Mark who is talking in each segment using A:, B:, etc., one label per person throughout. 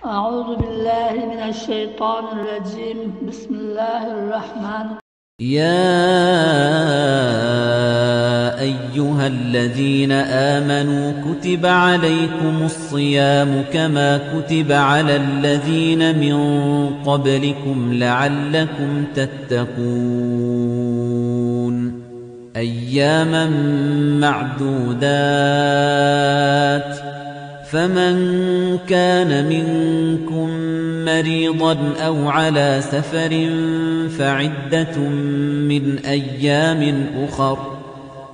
A: أعوذ بالله من الشيطان الرجيم بسم الله الرحمن
B: يا أيها الذين آمنوا كتب عليكم الصيام كما كتب على الذين من قبلكم لعلكم تتقون أياما معدودات فمن كان منكم مريضا أو على سفر فعدة من أيام أخر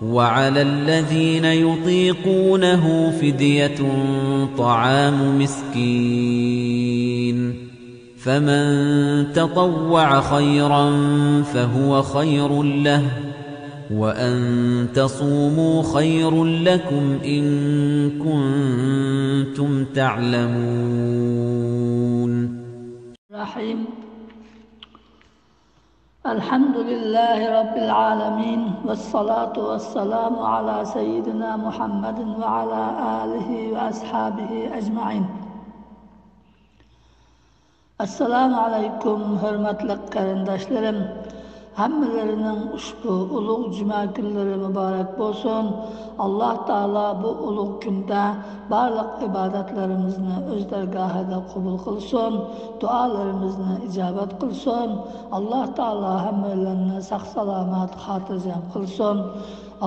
B: وعلى الذين يطيقونه فدية طعام مسكين فمن تطوع خيرا فهو خير له وأن تصوموا خير لكم إن كنتم تعلمون
A: الرحيم الحمد لله رب العالمين والصلاة والسلام على سيدنا محمد وعلى آله وأصحابه أجمعين. Assalamu alaikum hürmetli qarindoshlarım. Hammalarının ushbu ulug' juma kunlari muborak bo'lsin. Alloh taolo bu ulug' kunda barliq ibodatlarimizni o'z dargohida qabul qilsin, duolarimizni ijobat qilsin. Alloh taolo hammalarni sog' salomat xotirjam qilsin.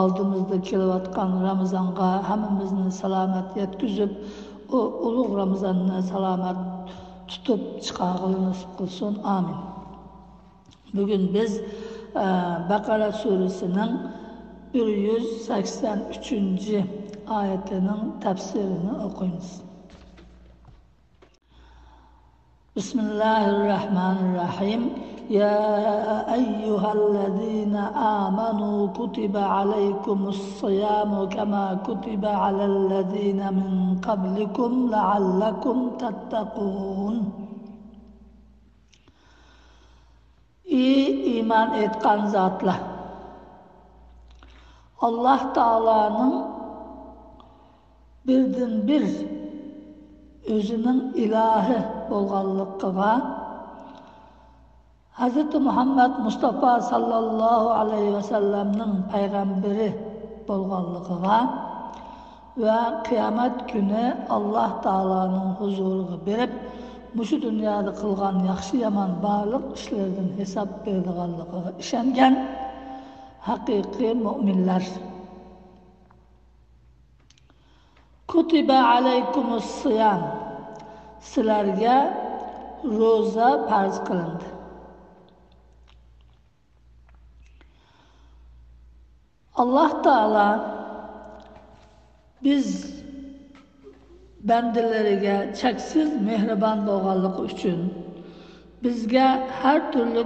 A: Oldimizda kelayotgan Ramazonga hammamizni salomat yetkazib, o ulug' Ramazonni salomat tutib chiqarishni nasib qilsin. Amin. Bugün biz Bakara suresinin 183. ayetinin tefsirini okuyunuz. Bismillahirrahmanirrahim. Ya eyyühellezine amenu kutibe aleykumus-siyamu kema kutibe alellezine min qablikum leallekum tettekûn. İyi iman etkan zatlar. Allah Teala'nın birden bir özünün ilahı bolğanlıqqa Hz. Muhammed Mustafa sallallahu aleyhi ve sellem'nin peygamberi bolğanlıqqa ve kıyamet günü Allah Teala'nın huzuruna berip muşu dünyada kılgan yaxşı yaman barlıq işlerden hesap berdiğanlıqqa işengen hakiki müminler. Kutibe aleykumus-siyam. Sizlarga roza farz qilindi. Allah Taala biz bendeleriga cheksiz mehribon bo'lganligi uchun bizga har turli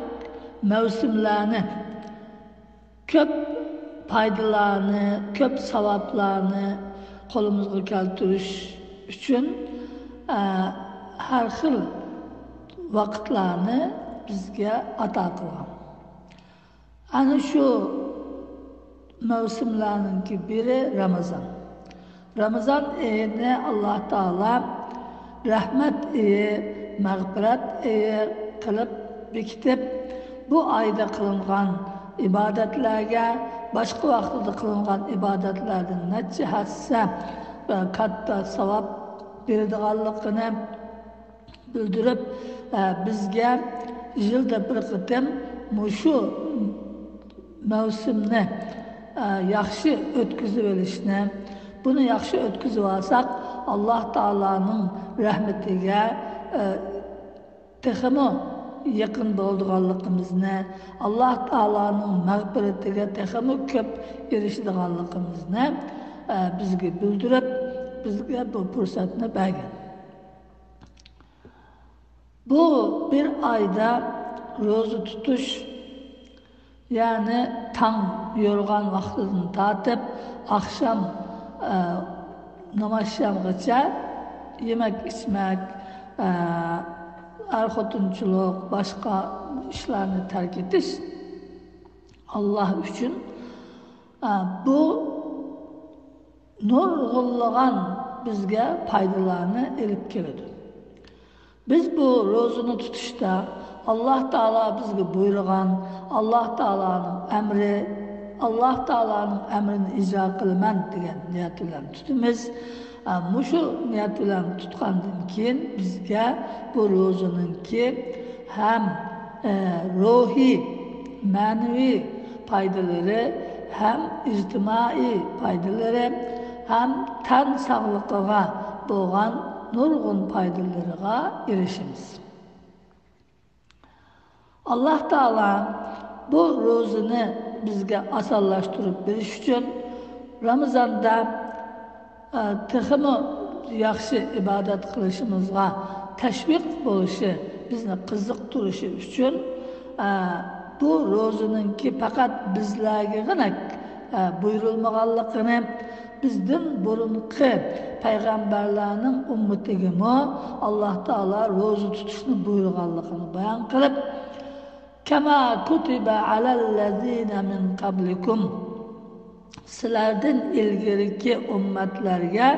A: mavsumlarni, ko'p foydalarni, ko'p savoblarni qo'limizga keltirish uchun har xil vaqtlarni bizga ato qilgan. Ana shu mavsumlarning biri Ramazon. Ramazan ayini Allah Taala rahmet iyi, mağfiret iyi kılıp bekitip bu ayda kılıngan ibadetlerge başka vaxtda kılıngan ibadetlerden neçe hassa ve katta savab berdiğanlıqını bildirip bizge yılda bir qitim muşu mevsimni yaxşı ötküzüp olishni bunu yaxşı ötküzüp alsak Allah Taala'nın rahmetiga texmo yakın bo'lganligimizni, Allah Taala'nın mağfiretiga texmo ko'p erishadiganligimizni bizga bildirib, bizga bu fursatni bergan. Bu bir ayda roza tutuş, yani tang yorgan vaqtidan tatip akşam namazşamgacha yemek içmek, er-xotinchilik, başka işlerini terk etiş Allah üçün bu nurg'unlagan bizga foydalarni elib keladi. Biz bu rozunu tutuşda Allah Taala bizga buyurgan, Allah Taala'nın emri, Allah Taala'nın emrini icra qilman degan niyat bilan tutamiz. Mushu niyat bilan tutgandan keyin bizga bu rozuningki hem ruhiy, ma'naviy foydalari, hem ijtimoiy foydalari, hem tan sog'ligiga bo'lgan nurg'un foydalariga erishamiz. Allah Taala bu rozuni bizga osonlashtirib berish uchun Ramazonda texmi yaxshi ibodat qilishimizga tashviq bo'lishi, bizni qiziqtirishi uchun bu ro'zininki faqat bizlarga buyurilmaganligini, bizdan burunqi payg'ambarlarning ummatigami Alloh taolo ro'za tutishni buyurganligini bayon qilib, kama kutiba alallazina min qablikum, sizlardan ilgiriki ummatlarga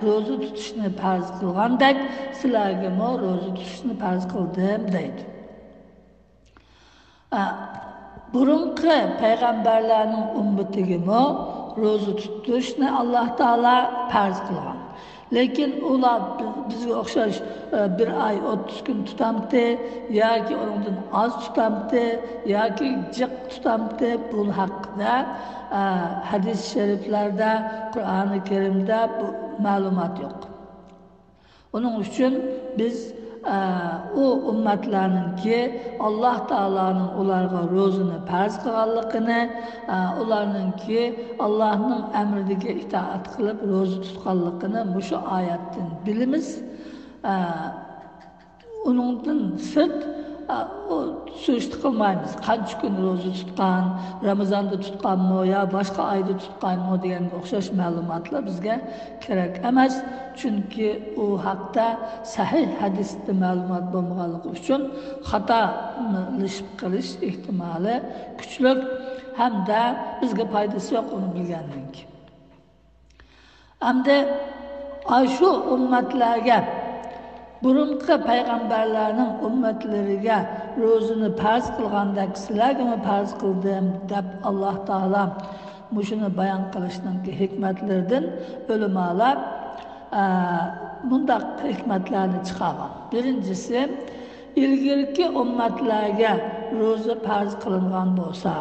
A: ro'za tutishni farz qilgandek sizlarga ro'za tutishni farz qildim deydi. Burunqi payg'ambarlarning ummatigami ro'za tutishni Alloh taolo farz qilgan. Lekin ular bizga o'xshash bir oy 30 kun tutamdi yoki undan oz tutamdi yoki jiq tutamdi, bu haqida hadis shariflarda, Qur'oni Karimda bu ma'lumot yo'q. Onun uchun biz o ummatlarninki Allah Taala'nın ularga ro'zini farz qilganligini, ularninki Allohning emriga itoat qilib ro'za tutganligini mushu oyatdan bilamiz. Uningdan sirt suisti qilmaymiz. Qancha kun ro'za tutgan, Ramazonda tutganmi yo boshqa oyda tutganmi deganga o'xshash ma'lumotlar bizga kerak emas. Chunki u haqda sahih hadisda ma'lumot bo'lmaganligi uchun xatolashib qilish ehtimoli kuchli hamda bizga foydasi yo'q uni bilgandan keyin. Hamda shu ummatlarga, burunqi payg'ambarlarning ummatlariga ro'zini farz qilgandek sizlarga farz qildim deb Alloh taolo mushuni bayon qilishning hikmatlaridan ulamolar bundaq hikmatlarni chiqargan. Birinchisi, ilgirki ummatlarga ro'za farz qilingan bo'lsa,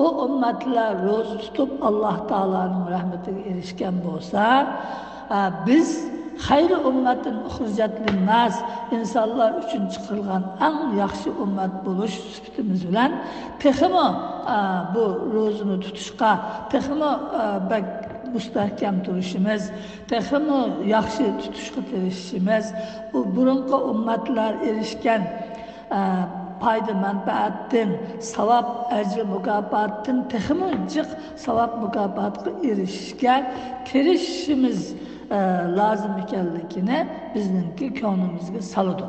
A: o ummatlar ro'za tutib Alloh taoloning rahmatiga erishgan bo'lsa, biz xayri ummatin uxrijat linnas, insonlar uchun chiqarilgan eng yaxshi ummat bo'lish sifatimiz bilan texmo bu ro'zini tutishga texmo mustahkam turishimiz, texmo yaxshi tutishga tirishishimiz, bu burunqi ummatlar erishgan payda manfaatdan, savab, ajr, mukofotdan texmo jiq savab mukofotga erishishga tirishishimiz lazım ekanligini bizningki ko'nglimizga soladi.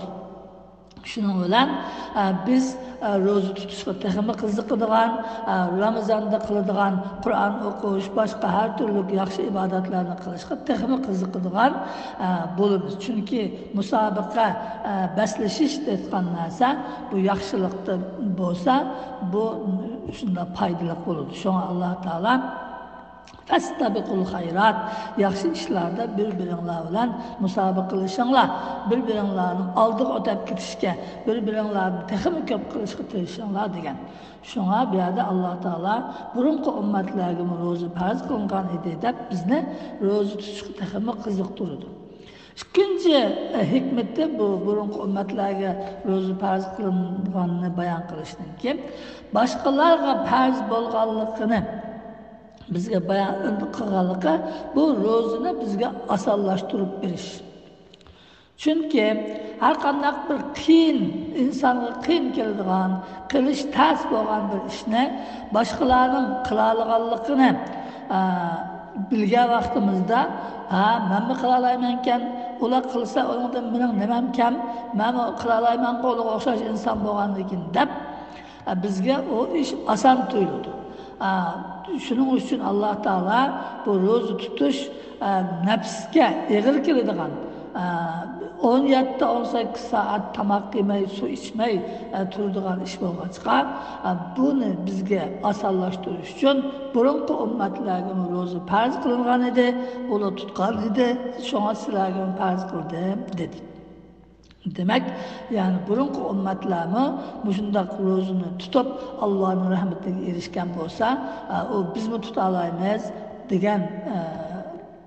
A: Shuning bilan biz ro'za tutishga texmi qiziqadigan, Ramazonda qiladigan Qur'on o'qish, boshqa har turli yaxshi ibodatlarni qilishga texmi qiziqadigan bo'lamiz. Chunki musobaqa baslashish degan narsa bu yaxshilikda bo'lsa, bu shunda foydali bo'ladi. Shunga Alloh taolo fastabiqul xayrat, yaxshi ishlarda bir-biringlar bilan musobaqa qilishinglar, bir-biringlarning oldiga o'tib ketishga, bir-biringlarni texmi ko'p qilishga tirishinglar degan. Shunga bu yerda Alloh taolo burunqi ummatlarga ro'za farz qilingan edi deb bizni ro'za tutishga texmi qiziqtirdi. Ikkinchi hikmati bu burunqi ummatlarga ro'za farz qilinganini bayon qilishdan keyin boshqalarga farz bo'lganligini bizga bayon qilganligi bu ro'zini bizga osonlashtirib berish. Chunki har qanday bir qiyin, insonga qiyin keladigan, qilish tez bo'lgan bir ishni boshqalarning qila olganligini bilgan vaqtimizda, men mi qila olaman ekan, ular qilsa undan mening nimam kam, men qila olaman qo'liga o'xshash inson bo'lganligini deb bizga o ish oson tuyuladi. Shuning uchun Alloh taolo bu ro'za tutish nafsga eg'ir keladigan, 17-18 saat tamoq yemay, suv ichmay turadigan ish bo'lg'achqa, buni bizga osonlashtirish uchun burungi ummatlarga ro'za farz qilingan edi, ular tutgan edi, shunga sizlarga farz qildim dedi. Demek yani burungi ummatlarmi mushundaq ro'zani tutib Allohning rahmatiga erishgan bo'lsa, u bizmi tuta olamiz degan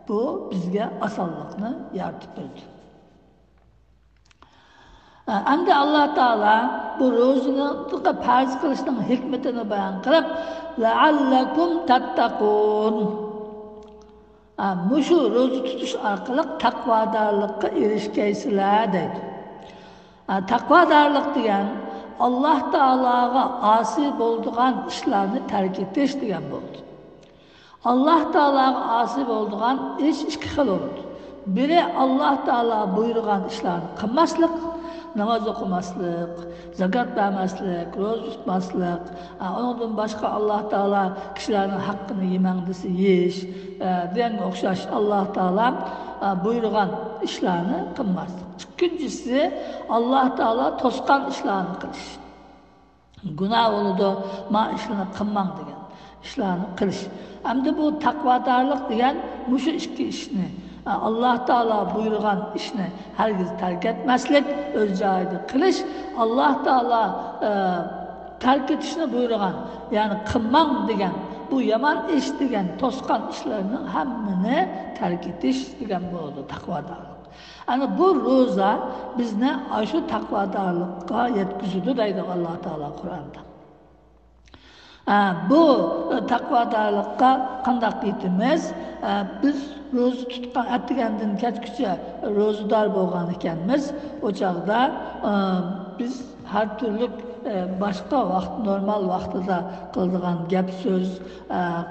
A: bu bizga osonlikni yaratib berdi. Endi Alloh taolo bu ro'zani farz qilishning hikmatini bayon qilib, la'allakum tattaqun. Mushu ro'za tutish orqali taqvodorlikka erishgaysizlar deydi. Taqvodorlik degan Alloh taologa osi bo'ladigan ishlarni tark etish degan bo'ldi. Alloh taologa osi bo'ladigan ish ikki xil bo'ldi. Biri Alloh taolo buyurgan ishlarni qilmaslik, namoz o'qimaslik, zakot bermaslik, ro'za tutmaslik, undan boshqa Alloh taolo kishilarning haqqini yemang desa yeyish, deganga o'xshash Alloh taolo buyurgan ishlarni qilmaslik. Ikkinchisi Alloh taolo to'sgan ishlarni qilish. Gunoh bo'ladi, ma ishlarni qilmang degan ishlarni qilish. Hamda bu taqvodorlik degan mushu ikki ishni Alloh taolo buyurgan ishni hargiz tark etmaslik, o'z joyida qilish, Alloh taolo tark etishni buyurgan, ya'ni qilmang degan, bu yomon ish degan to'sqan ishlarning hammani tark etish degan bo'ladi taqvodorlik. Ana bu ro'za bizni shu taqvodorlikka yetkazadi deydi Alloh taolo Qur'onda. Bu taqvodorlikka qanday yetimiz? Biz ro'za tutgan atgandan kechgacha ro'zador bo'lgan ekanmiz. O chaqda biz har turli boshqa vaqt, normal vaqtida qiladigan gap so'z,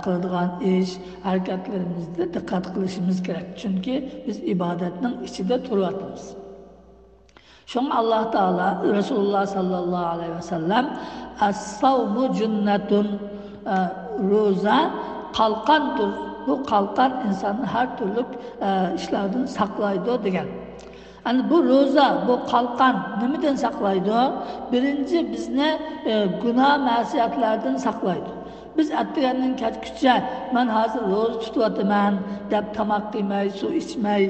A: qiladigan ish, harakatlarimizda diqqat qilishimiz kerak. Chunki biz ibodatning ichida turyapmiz. Shunga Alloh taolo Rasululloh sallallohu alayhi vasallam as-savmu junnatun, ro'za qalqandir. Bu qalqan insonni har turli ishlardan saqlaydi degan. Yani bu ro'za, bu qalqan nimadan saqlaydi? Birinchi bizni gunoh ma'siyatlardan saqlaydi. Biz atgandan kechgacha men hozir ro'za tutyapman deb tamoq yemay, suv ichmay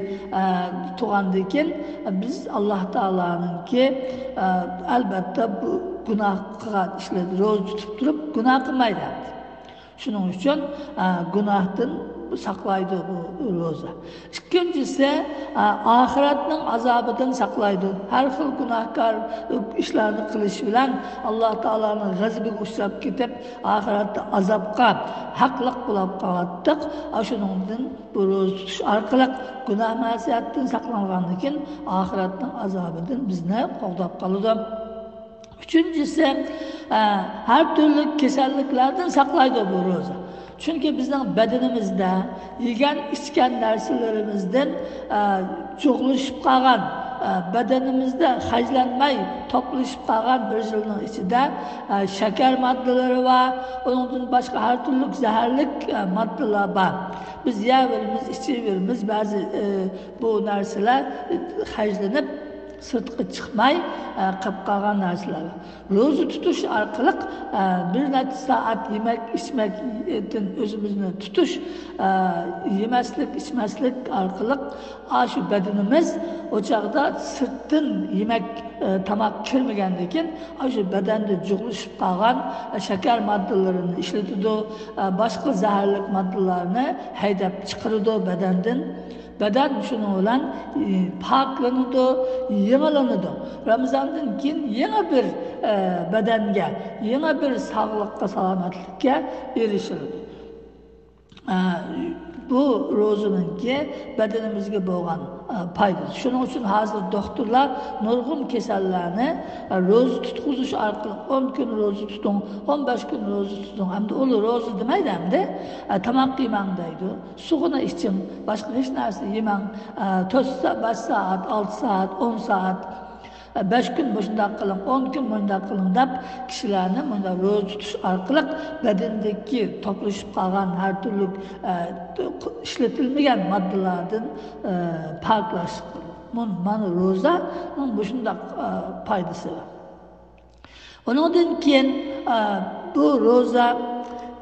A: turgandan keyin biz Alloh taoloninki albatta bu gunoh qilgan ishlarni ro'za tutib turib gunoh qilmaydi. Shuning uchun gunohdan saqlaydi bu ro'za. İkincisi oxiratning azobidan saqlaydi. Har xil gunohkor ishlarni qilish bilan Alloh taolaning g'azabiga uchrab ketib, oxiratda azobga haqliq bo'lib qoldik. Shuningdan bu ro'za tutish orqali gunoh ma'siyatdan saqlangandan keyin oxiratning azobidan bizni qo'g'dab qoladi. Üçüncüsü, her türlü keselliklerden saqlaydi bu ro'za. Çünkü bizim bedenimizde, yegan içken narsalarimizden çoğuluşup qalgan, bedenimizde haclanmay toplaşıp qalgan bir yılın içinde şeker maddeleri var, onun başka her türlü zehirlik maddeler var. Biz yiyoruz, içiyoruz, bazı bu narsalar haclanıp sırtqı çıkmay qilib qolgan narsalar. Ro'za tutish orqali bir necha soat yemek içmekdan o'zimizni tutish, yemaslik, ichmaslik orqali shu bedenimiz o chaqda sirtdan yemek tamoq kirmagandan keyin shu bedanda jug'lashib qolgan shakar moddalarini ishlatadi, boshqa zaharlik moddalarni haydab chiqaradi bedandan. Beden şunu olan paklanıdı, yenilanıdı. Ramazan'dan keyin yeni bir bedenge, yeni bir sağlıkka, selametlikka erişildi. Bu ro'zanınki bedenimizge bo'lgan faydası. Şunun için hazır doktorlar nurg'un kasallarni ro'za tutqizish orqali 10 kun ro'za tuting, 15 kun ro'za tuting. Hamda ular ro'za demaydi, hamda tamoq yemang deydi. Suvini iching, boshqa hech narsa yemang. 4 soat, 5 soat, 6 soat, 10 soat 5 kun boshunda qiling, 10 kun boshunda qiling deb kishilarni bunda ro'za tutish orqali badandagi to'plashib qolgan har turli ishlatilmagan moddalardan poklash Mana ro'zaning bu shunday foydasi bor. Ondan keyin bu ro'za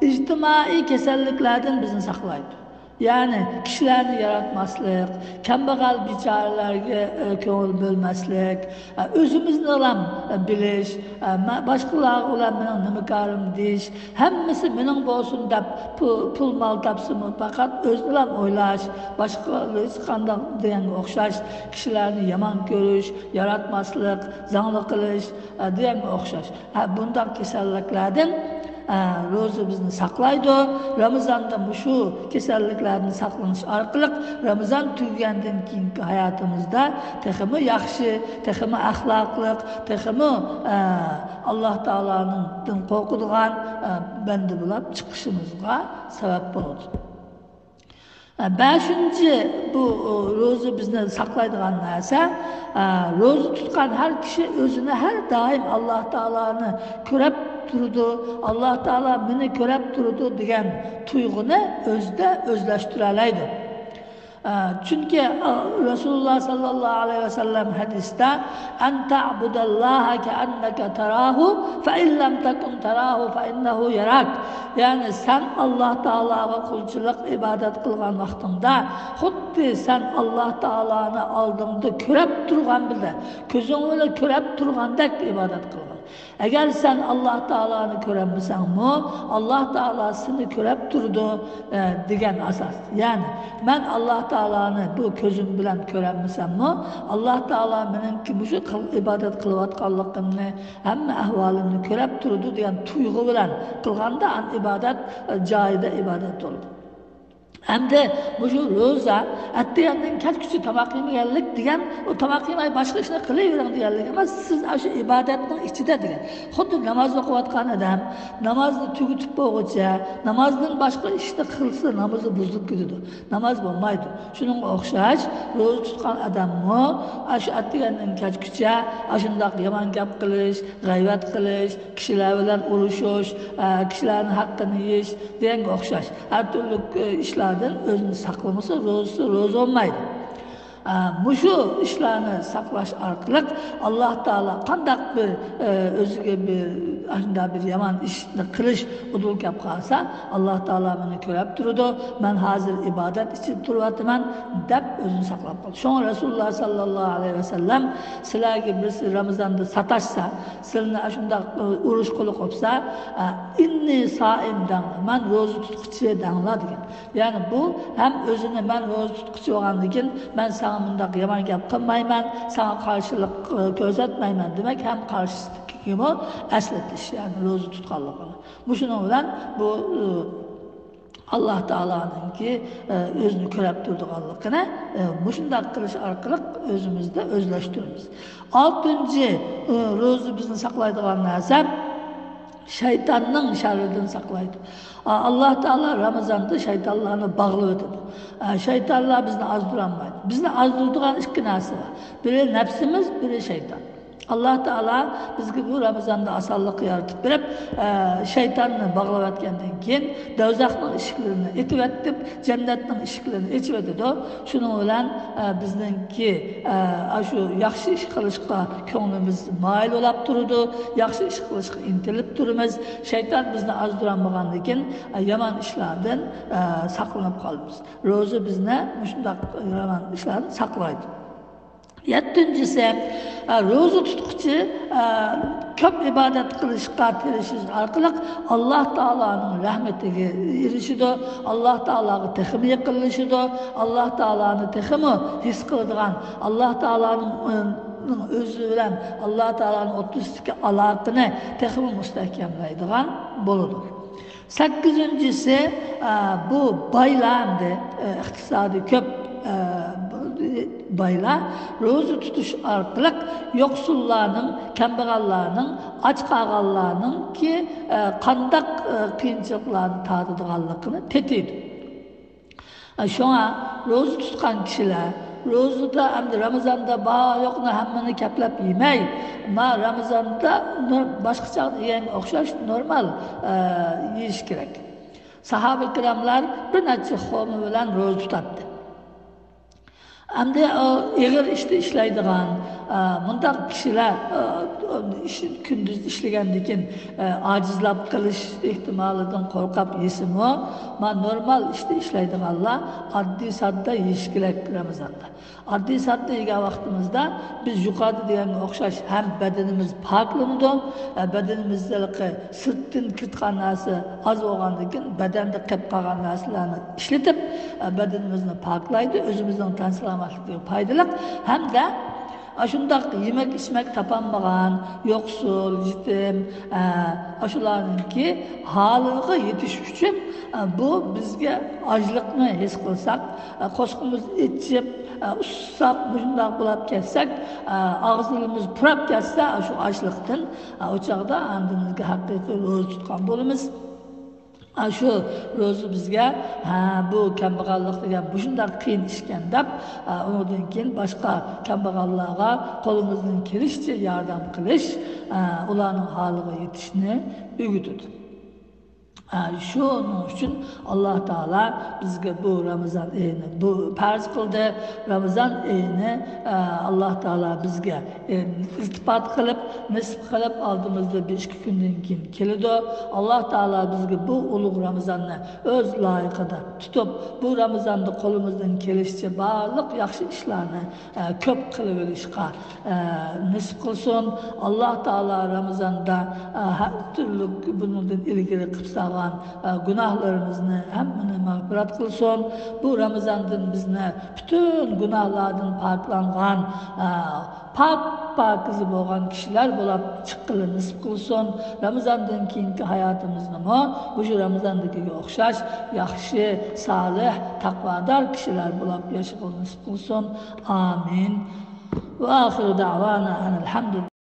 A: ijtimoiy kasalliklardan bizni saqlaydi. Yani kişilerini yaratmaslik, kambag'al bechoralarga ko'ngil bo'lmaslik, o'zimizni ham bilish, boshqalar bilan mening nima ko'rim deyish, hammasi mening bo'lsin deb pul mol topsinmi, faqat o'zini ham o'ylash, boshqalar hech qanday deganga o'xshash, kishilarni yomon ko'rish, yaratmaslik, zangli qilish deganga o'xshash. Bunday kasalliklardan ro'za bizni saqlaydi. Ramazonda shu kasalliklarni saqlanish orqali Ramazon tugagandan keyingi hayotimizda texmi yaxshi, texmi axloqli, texmi Alloh taoloning qo'rqadigan banda bo'lib chiqishimizga sabab bo'ladi. Beşinci bu ro'za bizni saqlaydigan narsa, ro'za tutgan har kishi o'zini har doim Alloh taoloni ko'rib turdi, Alloh taolo meni ko'rib turdi degan tuyg'uni o'zida o'zlashtira oladi. Çünkü Resulullah sallallahu aleyhi ve sellem hadiste en ta'budallaha ke'anneke terahu fe illem tekun terahu fe innehu yarak. Yani sen Allah Teala'ya kulçuluk ibadet kılgan vaktinde xuddi sen Allah Teala'nı aldığında körep durgan bilde, közünle körep durgandek ibadet kılgan. Eğer sen Allah Teala'nı köremisen mi, Allah Teala seni körep durdu degen asas. Yani ben Allah Teala'nı bu közüm bilen köremisen mi, Allah Teala benim ki bu ibadet kılvatkanlıkını hem ahvalını körep durdu degen tuygu bilen kılganda an ibadet caide ibadet olur. Hem de bu ro'za atdiyandan kaçkisi tamoq yemaganlik degan, o tamoq yemay boshqa ishni qilavering deganlik emas, siz shu ibodatning ichida degan. Xuddi namoz o'qiyotgan odam namozni tugatib bo'lguncha, namozning boshqa ishni qilsa namozi buzilib ketadi. Namoz bo'lmaydi. Shuningga o'xshash ro'za tutgan odamni shu atdiyandan kaçkicha shundoq yomon gap qilish, g'ayvat qilish, kishilar bilan urushish, kishilarning haqqini yeyish deganga o'xshash. Har turli ishlar özünü saklaması ro'za olmaydı. Muşu işlerini saklaş arkalık Allah Teala kandak bir özüge bir yaman işini kılış udul kap kalsa Allah Teala beni körep durdu. Ben hazır ibadet için durvatıman dep özünü saklap kaldı. Şoň Resulullah sallallahu aleyhi ve sellem sizlerge birisi Ramazan'da sataşsa, sizlerine aşındak uruş kulu kopsa inni saim dağla, ben rozu tutkuçuya dağla degen. Yani bu hem özünü ben rozu tutkuçu olan degen, ben sana bundak yaman gap kılmayman, sana karşılık gözetmeyman demek hem karşılık gibi esletiş yani rozu tutkallıqını. Bu şunun bilen bu Allah Teala'nın ki özünü körep durduğanlıqını bu şundak kılış arkalık özümüzde özleştiririz. 6. rozu bizni saklaydıgan narsa şeytanның şerrinden saklaydı. Allah Teala Ramazan'da şeytanlarını bağlı ödedi. Şeytanlar bizni azdıramaydı. Bizni azdırdıgan iki narsa var. Biri nefsimiz, biri şeytan. Allah Teala bizge bu Ramazan'da asallık yaratıp verip şeytanını bağlap etkenden keyin dozaqning eshiklerini etib etib, jannatning eshiklerini echib etdi. Shuning bilan bizningki shu yaxshi ish qilishga ko'nglimiz moyil bo'lib turdi, yaxshi ish qilishga intilib turimiz. Shayton bizni azdiranmagandan keyin yomon ishlardan saqlanib qolamiz. Ro'za bizni shunday yomon ishlardan saqlaydi. 7. ro'za tutquchi ko'p ibodat qilishga tirishish orqali Alloh taolaning rahmatiga erishadi, Alloh taolaga texmi yaqinlashadi, Alloh taolani texmi his qiladigan, Alloh taolaning o'zi bilan Alloh taolaning o'rtasidagi aloqani texmi mustahkamlaydigan bo'ladi. 8. bu boylarni iqtisodiy ko'p baylar ro'za tutish orqali yo'qsullarning, kambag'allarning, och qolganlarning ki qandaq qiyinchiliklarni tatadiganligini tetiydi. Şoňa ro'za tutgan kishilar ro'zada hamda Ramazonda bor yo'qni hammani kaplab yemay, ma Ramazonda boshqacha yeganga o'xshash normal yeyish kerak. Sahoba ikromlar bir necha xo'mi bilan ro'za tutadi. Hamda ağır işte işleydiğin mundaq kişiler gündüz işlegendikin acizlab qilish ehtimolidan qo'rqib yesimi, man normal işte işleydiganlar addiy sadda yeyish kerak Ramazonda. Addiy sadda yegan vaqtimizda biz yuqorida deganga o'xshash ham badanimiz poklanadi, badanimizdagi sirtdan kirtgan narsa az bo'lgandan keyin badanda qolib qolgan narsalarni ishlatib badanimizni poklaydi, o'zimizning tan salomatligiga foydali hamda Aşundaq yemek içmek tapanmagan, yoksul, yetim, aşularınki halığı yetiş üçün bu bizge acılıkını his kılsak, koşkumuz içip, ussap, şundaq bulap kessek, ağzımız pırap kesse, şu açlıktan, o çağda andımızga haqiqiy ro'za tutgan bo'lamiz. Şu ro'za bizga bu kambag'allik degan bu shunday qiyin ishkan deb undan keyin boshqa kambag'allarga qo'limizdan kelishicha yordam qilish, ularning holiga yetishni o'rgatadi. Şunun için Allah Teala bizge bu Ramazan ayını bu farz kıldı. Ramazan ayını Allah Teala bizge iltifat kılıp, nisp kılıp aldığımızda bir iki günden keyin keledi. Allah Teala bizge bu ulug' Ramazan'ı öz layıkıda tutup bu Ramazan'da kolumuzdan kelişçe barliq yaxshi ishlarni ko'p qilib verishga nisp qilsin. Allah Teala Ramazan'da her türlü bundan ilgili qilsa günahlarımızı hemmini mağfiret kılsın. Bu Ramazan'dan bizni bütün günahlardan paklangan, pakızı boğan kişiler bulup çıkkılı nisip kılsın. Ramazan'dan keyinki hayatımızda mı bu Ramazan'daki okşaş, yaxşı, salih, takvadar kişiler bulup yaşıklı nisip kılsın. Amin. Ve ahiru da'vana enelhamdülillah.